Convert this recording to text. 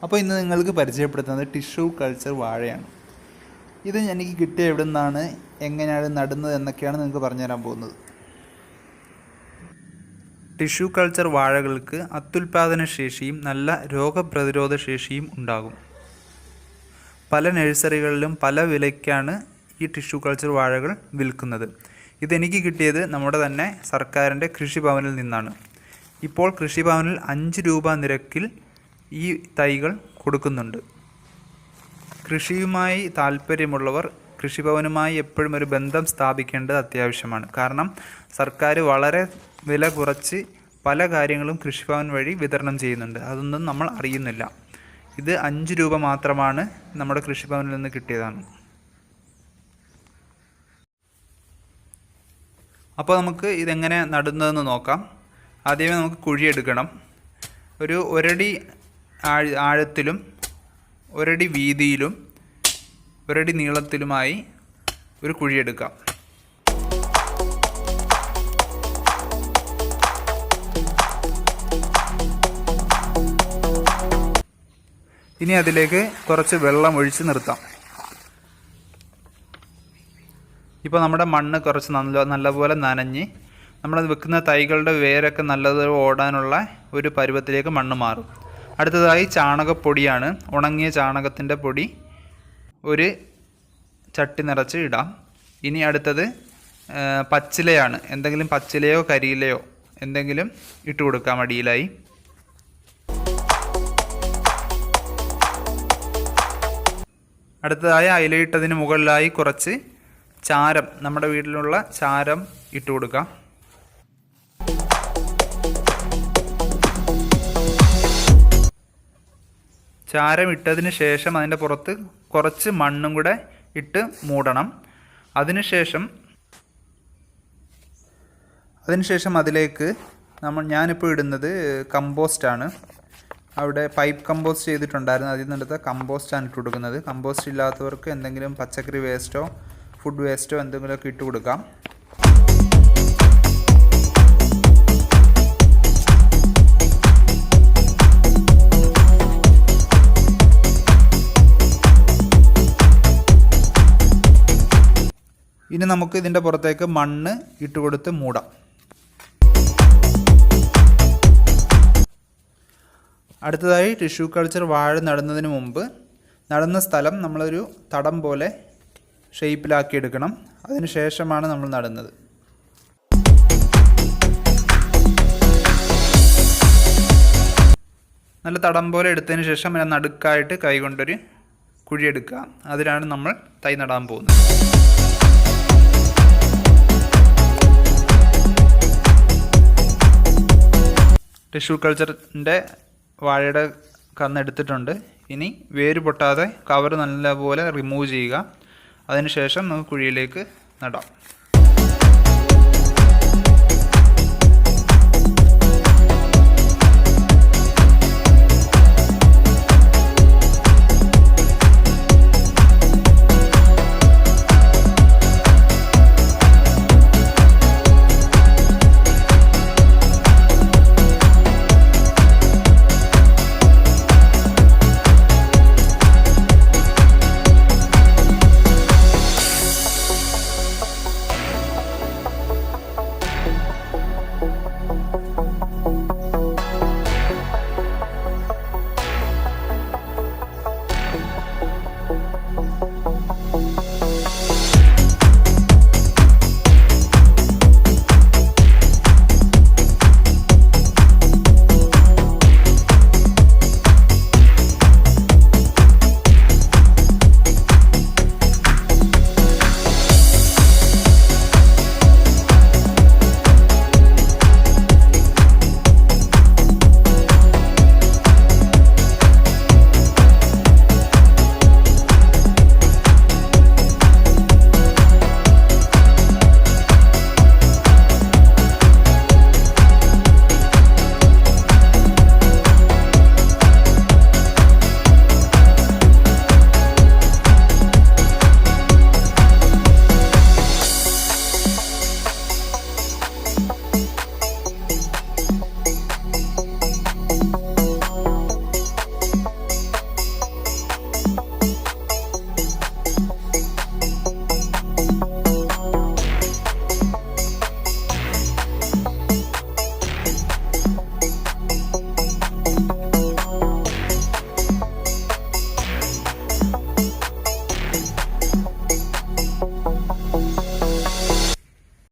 അപ്പോൾ ഇന്ന് നിങ്ങൾക്ക് പരിചയപ്പെടുത്തുന്നത് ടിഷ്യൂ കൾച്ചർ വാഴയാണ്. ഇത് എനിക്ക് കിട്ടിയ എവിടെ നിന്നാണ്, എങ്ങനെയാണ് നടുന്നത് എന്നൊക്കെയാണ് നിങ്ങൾക്ക് പറഞ്ഞുതരാൻ പോകുന്നത്. ടിഷ്യൂ കൾച്ചർ വാഴകൾക്ക് അത്യുൽപാദന ശേഷിയും നല്ല രോഗപ്രതിരോധ ശേഷിയും ഉണ്ടാകും. പല നഴ്സറികളിലും പല വിലയ്ക്കാണ് ഈ ടിഷ്യൂ കൾച്ചർ വാഴകൾ വിൽക്കുന്നത്. ഇതെനിക്ക് കിട്ടിയത് നമ്മുടെ തന്നെ സർക്കാരിൻ്റെ കൃഷിഭവനിൽ നിന്നാണ്. ഇപ്പോൾ കൃഷിഭവനിൽ 5 രൂപ നിരക്കിൽ ഈ തൈകൾ കൊടുക്കുന്നുണ്ട്. കൃഷിയുമായി താല്പര്യമുള്ളവർ കൃഷിഭവനുമായി എപ്പോഴും ഒരു ബന്ധം സ്ഥാപിക്കേണ്ടത് അത്യാവശ്യമാണ്. കാരണം സർക്കാർ വളരെ വില കുറച്ച് പല കാര്യങ്ങളും കൃഷിഭവൻ വഴി വിതരണം ചെയ്യുന്നുണ്ട്. അതൊന്നും നമ്മൾ അറിയുന്നില്ല. ഇത് 5 രൂപ മാത്രമാണ് നമ്മുടെ കൃഷിഭവനിൽ നിന്ന് കിട്ടിയതാണ്. അപ്പോൾ നമുക്ക് ഇതെങ്ങനെ നടുന്നതെന്ന് നോക്കാം. ആദ്യമേ നമുക്ക് കുഴിയെടുക്കണം. ഒരു ഒരടി ആഴത്തിലും ഒരടി വീതിയിലും ഒരടി നീളത്തിലുമായി ഒരു കുഴിയെടുക്കാം. ഇനി അതിലേക്ക് കുറച്ച് വെള്ളം ഒഴിച്ച് നിർത്താം. ഇപ്പോൾ നമ്മുടെ മണ്ണ് കുറച്ച് നല്ലപോലെ നനഞ്ഞ് നമ്മളത് വെക്കുന്ന തൈകളുടെ വേരൊക്കെ നല്ലതുപോലെ ഓടാനുള്ള ഒരു പരുവത്തിലേക്ക് മണ്ണ് മാറും. അടുത്തതായി ചാണകപ്പൊടിയാണ്. ഉണങ്ങിയ ചാണകത്തിൻ്റെ പൊടി ഒരു ചട്ടി നിറച്ച് ഇടാം. ഇനി അടുത്തത് പച്ചിലയാണ്. എന്തെങ്കിലും പച്ചിലയോ കരിയിലയോ എന്തെങ്കിലും ഇട്ട് കൊടുക്കാം അടിയിലായി. അടുത്തതായി അയിലയിട്ടതിന് മുകളിലായി കുറച്ച് ചാരം, നമ്മുടെ വീട്ടിലുള്ള ചാരം ഇട്ട് കൊടുക്കാം. ചാരം ഇട്ടതിന് ശേഷം അതിൻ്റെ പുറത്ത് കുറച്ച് മണ്ണും കൂടെ ഇട്ട് മൂടണം. അതിനുശേഷം അതിലേക്ക് ഞാനിപ്പോൾ ഇടുന്നത് കമ്പോസ്റ്റാണ്. അവിടെ പൈപ്പ് കമ്പോസ്റ്റ് ചെയ്തിട്ടുണ്ടായിരുന്നു, അതിൽ നിന്നെടുത്ത കമ്പോസ്റ്റാണ് ഇട്ട് കൊടുക്കുന്നത്. കമ്പോസ്റ്റ് ഇല്ലാത്തവർക്ക് എന്തെങ്കിലും പച്ചക്കറി വേസ്റ്റോ ഫുഡ് വേസ്റ്റോ എന്തെങ്കിലുമൊക്കെ ഇട്ട് കൊടുക്കാം. ഇനി നമുക്ക് ഇതിൻ്റെ പുറത്തേക്ക് മണ്ണ് ഇട്ട് കൊടുത്ത് മൂടാം. അടുത്തതായി ടിഷ്യൂ കൾച്ചർ വാഴ നടുന്നതിന് മുമ്പ് നടുന്ന സ്ഥലം നമ്മളൊരു തടം പോലെ ഷേപ്പിലാക്കി എടുക്കണം. അതിന് ശേഷമാണ് നമ്മൾ നടുന്നത്. നല്ല തടം പോലെ എടുത്തതിന് ശേഷം അതിനെ നടുക്കായിട്ട് കൈകൊണ്ടൊരു കുഴിയെടുക്കുക. അതിലാണ് നമ്മൾ തൈ നടാൻ പോകുന്നത്. ടിഷ്യൂ കൾച്ചറിൻ്റെ വാഴയുടെ കന്നെടുത്തിട്ടുണ്ട്. ഇനി വേര് പൊട്ടാതെ കവർ നല്ലപോലെ റിമൂവ് ചെയ്യുക. അതിനുശേഷം നമുക്ക് കുഴിയിലേക്ക് നടാം.